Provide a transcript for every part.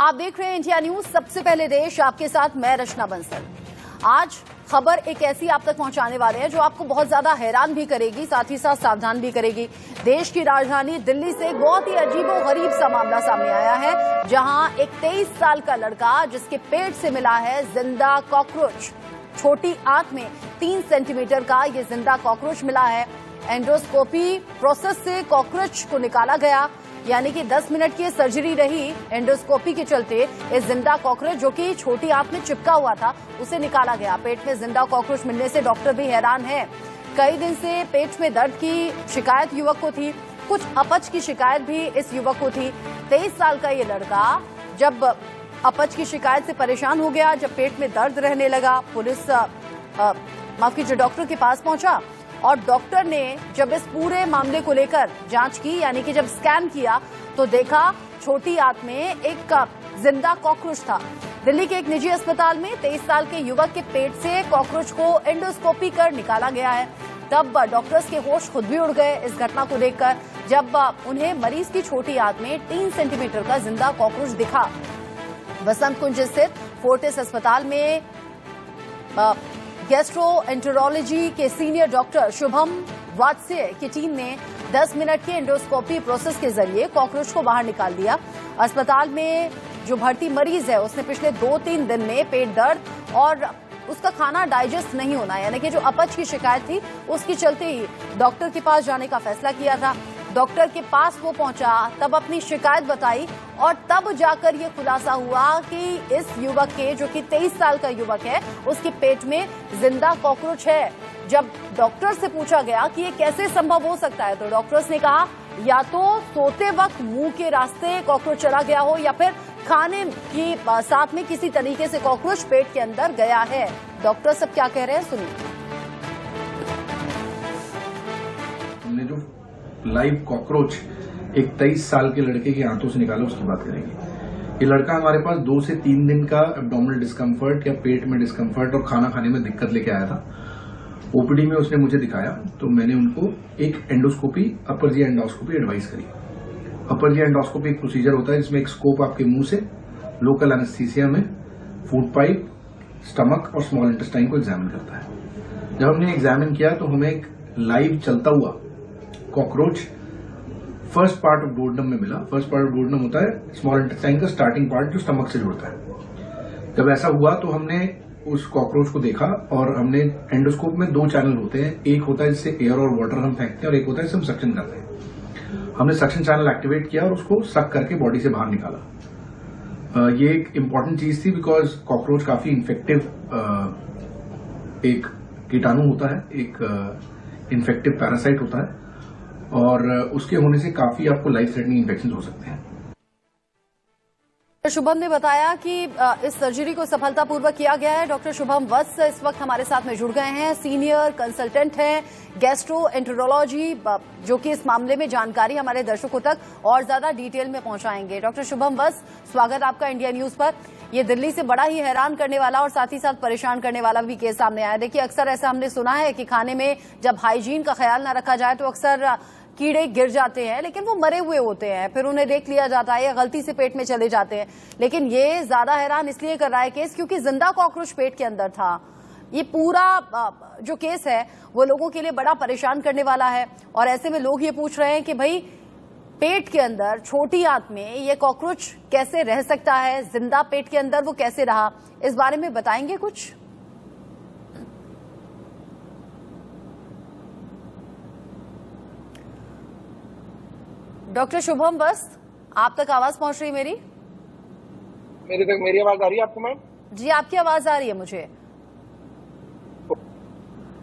आप देख रहे हैं इंडिया न्यूज, सबसे पहले देश, आपके साथ मैं रचना बंसल। आज खबर एक ऐसी आप तक पहुंचाने वाले हैं जो आपको बहुत ज्यादा हैरान भी करेगी, साथ ही साथ सावधान भी करेगी। देश की राजधानी दिल्ली से एक बहुत ही अजीबोगरीब सा मामला सामने आया है, जहां एक 23 साल का लड़का जिसके पेट से मिला है जिंदा कॉकरोच। छोटी आंत में 3 सेंटीमीटर का ये जिंदा कॉकरोच मिला है। एंडोस्कोपी प्रोसेस से कॉकरोच को निकाला गया, यानी कि 10 मिनट की सर्जरी रही एंडोस्कोपी के चलते। इस जिंदा कॉकरोच जो कि छोटी आंत में चिपका हुआ था उसे निकाला गया। पेट में जिंदा कॉकरोच मिलने से डॉक्टर भी हैरान है। कई दिन से पेट में दर्द की शिकायत युवक को थी, कुछ अपच की शिकायत भी इस युवक को थी। 23 साल का ये लड़का जब अपच की शिकायत से परेशान हो गया, जब पेट में दर्द रहने लगा, पुलिस माफ कीजिए डॉक्टर के पास पहुंचा और डॉक्टर ने जब इस पूरे मामले को लेकर जांच की, यानी कि जब स्कैन किया तो देखा छोटी आंत में एक जिंदा कॉकरोच था। दिल्ली के एक निजी अस्पताल में 23 साल के युवक के पेट से कॉकरोच को एंडोस्कोपी कर निकाला गया है। तब डॉक्टर्स के होश खुद भी उड़ गए इस घटना को देखकर, जब उन्हें मरीज की छोटी आंत में 3 सेंटीमीटर का जिंदा कॉकरोच दिखा। बसंत कुंज स्थित फोर्टिस अस्पताल में गैस्ट्रोएंटेरोलॉजी के सीनियर डॉक्टर शुभम वात्स्य की टीम ने 10 मिनट की एंडोस्कोपी प्रोसेस के जरिए कॉकरोच को बाहर निकाल दिया। अस्पताल में जो भर्ती मरीज है उसने पिछले 2-3 दिन में पेट दर्द और उसका खाना डाइजेस्ट नहीं होना, यानी कि जो अपच की शिकायत थी उसकी चलते ही डॉक्टर के पास जाने का फैसला किया था। डॉक्टर के पास वो पहुंचा, तब अपनी शिकायत बताई और तब जाकर ये खुलासा हुआ कि इस युवक के, जो कि 23 साल का युवक है, उसके पेट में जिंदा कॉकरोच है। जब डॉक्टर से पूछा गया कि ये कैसे संभव हो सकता है, तो डॉक्टर्स ने कहा या तो सोते वक्त मुंह के रास्ते कॉकरोच चला गया हो या फिर खाने की साथ में किसी तरीके से कॉकरोच पेट के अंदर गया है। डॉक्टर सब क्या कह रहे हैं सुनिए। हमने जो लाइव कॉकरोच एक 23 साल के लड़के की आंतों से निकाला उसकी बात करेंगे। ये लड़का हमारे पास 2 से 3 दिन का एब्डोमिनल डिस्कम्फर्ट या पेट में डिस्कम्फर्ट और खाना खाने में दिक्कत लेके आया था। ओपीडी में उसने मुझे दिखाया तो मैंने उनको एक एंडोस्कोपी, अपर जी एंडोस्कोपी एडवाइस करी। अपर जी एंडोस्कोपी एक प्रोसीजर होता है जिसमें एक स्कोप आपके मुंह से लोकल एनेस्थीसिया में फूड पाइप, स्टमक और स्मॉल इंटेस्टाइन को एग्जामिन करता है। जब हमने एग्जामिन किया तो हमें एक लाइव चलता हुआ कॉकरोच फर्स्ट पार्ट ऑफ डोरडम में मिला। फर्स्ट पार्ट ऑफ डोरडम होता है स्मॉल इंटेस्टाइन का स्टार्टिंग पार्ट जो स्टमक से जुड़ता है। जब ऐसा हुआ तो हमने उस कॉकरोच को देखा और हमने एंडोस्कोप में 2 चैनल होते हैं, एक होता है जिससे एयर और वाटर हम फेंकते हैं और एक होता है जिससे हम सक्शन करते हैं। हमने सक्शन चैनल एक्टिवेट किया और उसको सक करके बॉडी से बाहर निकाला। ये एक इम्पॉर्टेंट चीज थी बिकॉज कॉकरोच काफी इन्फेक्टिव एक कीटाणु होता है, एक इन्फेक्टिव पैरासाइट होता है और उसके होने से काफी आपको लाइफ थ्रेटनिंग इन्फेक्शन हो सकते हैं। शुभम ने बताया कि इस सर्जरी को सफलतापूर्वक किया गया है। डॉक्टर शुभम वत्स इस वक्त हमारे साथ में जुड़ गए हैं, सीनियर कंसल्टेंट हैं गैस्ट्रोएंटेरोलॉजी, जो कि इस मामले में जानकारी हमारे दर्शकों तक और ज्यादा डिटेल में पहुंचाएंगे। डॉक्टर शुभम वत्स, स्वागत आपका इंडिया न्यूज पर। ये दिल्ली से बड़ा ही हैरान करने वाला और साथ ही साथ परेशान करने वाला भी केस सामने आया। देखिए, अक्सर ऐसा हमने सुना है कि खाने में जब हाइजीन का ख्याल न रखा जाए तो अक्सर कीड़े गिर जाते हैं, लेकिन वो मरे हुए होते हैं, फिर उन्हें देख लिया जाता है या गलती से पेट में चले जाते हैं। लेकिन ये ज्यादा हैरान इसलिए कर रहा है केस क्योंकि जिंदा कॉकरोच पेट के अंदर था। ये पूरा जो केस है वो लोगों के लिए बड़ा परेशान करने वाला है और ऐसे में लोग ये पूछ रहे हैं कि भाई पेट के अंदर छोटी आंत में ये कॉकरोच कैसे रह सकता है, जिंदा पेट के अंदर वो कैसे रहा, इस बारे में बताएंगे कुछ? डॉक्टर शुभम वत्स, आप तक आवाज पहुंच रही है मेरी आवाज आ रही है आपको मैम? जी, आपकी आवाज आ रही है मुझे।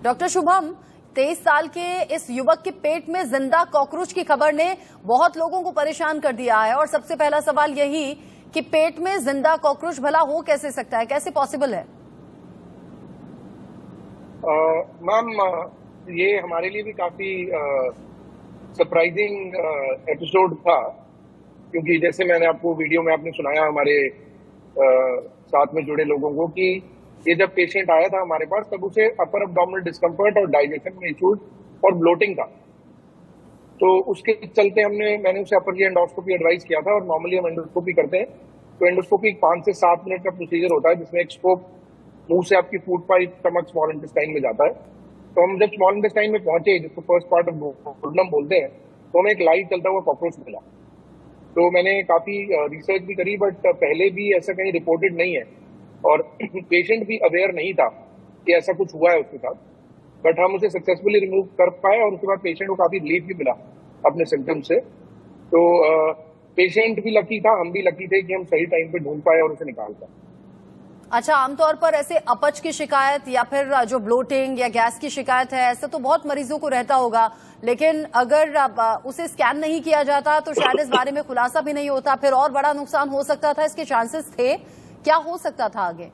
डॉक्टर शुभम, 23 साल के इस युवक के पेट में जिंदा कॉकरोच की खबर ने बहुत लोगों को परेशान कर दिया है और सबसे पहला सवाल यही कि पेट में जिंदा कॉकरोच भला हो कैसे सकता है, कैसे पॉसिबल है? मैम, ये हमारे लिए भी काफी सरप्राइजिंग एपिसोड था, क्योंकि जैसे मैंने आपको वीडियो में आपने सुनाया हमारे साथ में जुड़े लोगों को कि ये जब पेशेंट आया था हमारे पास तब उसे अपर एब्डोमिनल डिस्कम्फर्ट और डाइजेशन में इश्यूज और ब्लोटिंग था। तो उसके चलते मैंने उसे अपर जी एंडोस्कोपी एडवाइस किया था और नॉर्मली हम एंडोस्कोपी करते हैं तो एंडोस्कोपी 5 से 7 मिनट का प्रोसीजर होता है, जिसमें एक स्कोप मुंह से आपकी food pipe stomach small intestine में जाता है। तो हम जब स्मॉल इंटेस्टाइन में पहुंचे, जिसको फर्स्ट पार्ट ऑफ डुओडेनम बोलते हैं, तो हमें एक लाइव चलता हुआ कॉकरोच मिला। तो मैंने काफी रिसर्च भी करी, बट पहले भी ऐसा कहीं रिपोर्टेड नहीं है और पेशेंट भी अवेयर नहीं था कि ऐसा कुछ हुआ है उसके साथ। बट हम उसे सक्सेसफुली रिमूव कर पाए और उसके बाद पेशेंट को काफी रिलीफ भी मिला अपने सिम्टम्स से। तो पेशेंट भी लकी था, हम भी लकी थे कि हम सही टाइम पे ढूंढ पाए और उसे निकाल पाए। अच्छा, आमतौर पर ऐसे अपच की शिकायत या फिर जो ब्लोटिंग या गैस की शिकायत है, ऐसा तो बहुत मरीजों को रहता होगा, लेकिन अगर उसे स्कैन नहीं किया जाता तो शायद इस बारे में खुलासा भी नहीं होता, फिर और बड़ा नुकसान हो सकता था। इसके चांसेस थे, क्या हो सकता था आगे?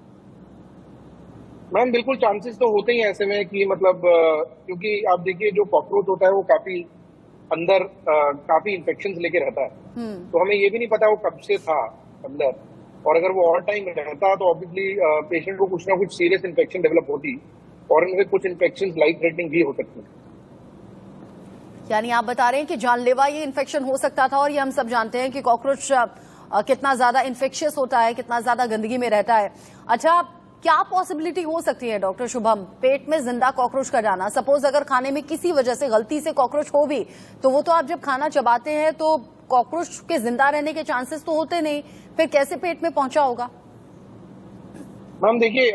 मैम बिल्कुल चांसेस तो होते ही हैं ऐसे में कि मतलब क्योंकि आप देखिए जो कॉकरोच होता है वो काफी अंदर काफी इन्फेक्शंस लेके रहता है। तो हमें ये भी नहीं पता वो कब से था अंदर, और अगर वो ऑल टाइम रहता तो ऑब्वियसली पेशेंट को कुछ ना कुछ सीरियस इन्फेक्शन डेवलप होती और उनमें कुछ इन्फेक्शन लाइफ थ्रेटनिंग भी हो सकती है। यानी आप बता रहे हैं कि जानलेवा ये इन्फेक्शन हो सकता था, और ये हम सब जानते हैं कि कॉकरोच कितना ज्यादा इन्फेक्शियस होता है, कितना ज्यादा गंदगी में रहता है। अच्छा, क्या पॉसिबिलिटी हो सकती है डॉक्टर शुभम, पेट में जिंदा कॉकरोच का जाना? सपोज अगर खाने में किसी वजह से गलती से कॉकरोच हो भी, तो वो तो आप जब खाना चबाते हैं तो कॉकरोच के जिंदा रहने के चांसेस तो होते नहीं, फिर कैसे पेट में पहुंचा होगा? मैम देखिए,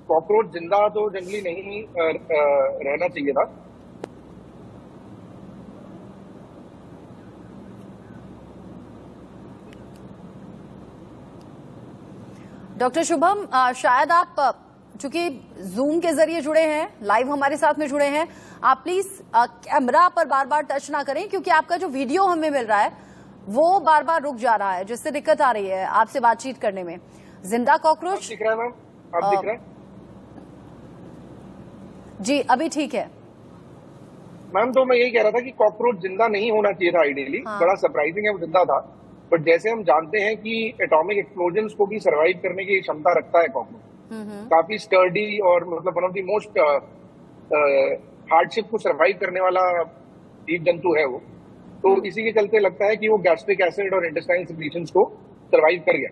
कॉकरोच जिंदा तो जनरली नहीं रहना चाहिए था। डॉक्टर शुभम, शायद आप चूंकि जूम के जरिए जुड़े हैं, लाइव हमारे साथ में जुड़े हैं, आप प्लीज कैमरा पर बार बार टच ना करें, क्योंकि आपका जो वीडियो हमें मिल रहा है वो बार बार रुक जा रहा है, जिससे दिक्कत आ रही है आपसे बातचीत करने में। जिंदा कॉकरोच दिख रहा है मैम? आप दिख रहा है? जी, अभी ठीक है मैम। तो मैं यही कह रहा था कि कॉकरोच जिंदा नहीं होना चाहिए था आइडियली। बड़ा सरप्राइजिंग है वो जिंदा था, बट जैसे हम जानते हैं कि एटॉमिक एक्सप्लोजन्स को भी सर्वाइव करने की क्षमता रखता है कॉकरोच। काफी स्टर्डी और मतलब one of the most hardship को सर्वाइव करने वाला जीव जंतु है वो। तो इसी के चलते लगता है कि वो गैस्ट्रिक एसिड और इंटेस्टाइन सिक्रीशंस को सर्वाइव कर गया।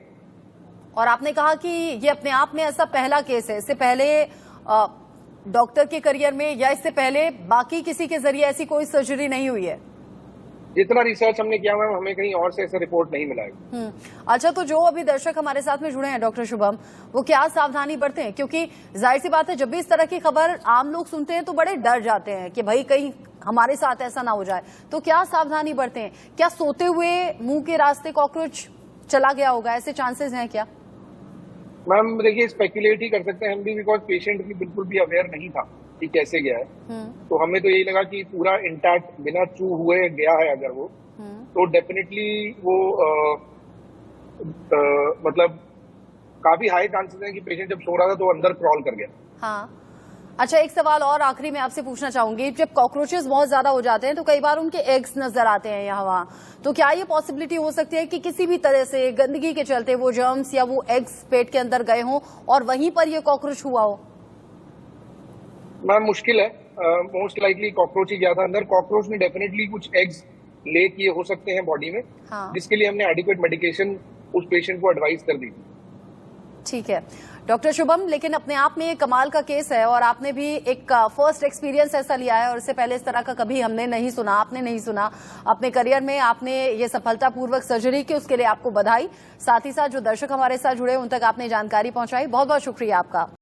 और आपने कहा कि ये अपने आप में ऐसा पहला केस है, इससे पहले डॉक्टर के करियर में या इससे पहले बाकी किसी के जरिए ऐसी कोई सर्जरी नहीं हुई है? जितना रिसर्च हमने किया मैम, हमें कहीं और से ऐसा रिपोर्ट नहीं मिला है। अच्छा, तो जो अभी दर्शक हमारे साथ में जुड़े हैं डॉक्टर शुभम, वो क्या सावधानी बरतें? हैं क्योंकि जाहिर सी बात है, जब भी इस तरह की खबर आम लोग सुनते हैं तो बड़े डर जाते हैं कि भाई कहीं हमारे साथ ऐसा ना हो जाए। तो क्या सावधानी बरतें? हैं क्या सोते हुए मुंह के रास्ते कॉकरोच चला गया होगा, ऐसे चांसेस हैं क्या? मैम देखिए, स्पेकुलेट ही कर सकते हैं हम भी, बिकॉज पेशेंट भी बिल्कुल भी अवेयर नहीं था कि कैसे गया है। तो हमें तो यही लगा कि पूरा इंटैक्ट बिना चू हुए गया है अगर वो, तो डेफिनेटली वो मतलब काफी हाई चांसेस हैं कि पेशेंट जब सो रहा था तो अंदर क्रॉल कर गया। हाँ, अच्छा, एक सवाल और आखिरी में आपसे पूछना चाहूंगी। जब कॉकरोचेस बहुत ज्यादा हो जाते हैं तो कई बार उनके एग्स नजर आते हैं यहाँ वहां, तो क्या ये पॉसिबिलिटी हो सकती है कि किसी भी तरह से गंदगी के चलते वो जर्म्स या वो एग्स पेट के अंदर गए हों और वहीं पर ये कॉकरोच हुआ हो? मैम मुश्किल है, मोस्ट लाइकली कॉकरोच ही गया था अंदर। कॉकरोच ने डेफिनेटली कुछ एग्स ले किए हो सकते हैं बॉडी में। हाँ। जिसके लिए हमने एडिक्वेट मेडिकेशन उस पेशेंट को एडवाइस कर दी। ठीक है डॉक्टर शुभम, लेकिन अपने आप में ये कमाल का केस है और आपने भी एक फर्स्ट एक्सपीरियंस ऐसा लिया है, और इससे पहले इस तरह का कभी हमने नहीं सुना, आपने नहीं सुना। अपने करियर में आपने ये सफलतापूर्वक सर्जरी की, उसके लिए आपको बधाई। साथ ही साथ जो दर्शक हमारे साथ जुड़े उन तक आपने जानकारी पहुंचाई, बहुत बहुत शुक्रिया आपका।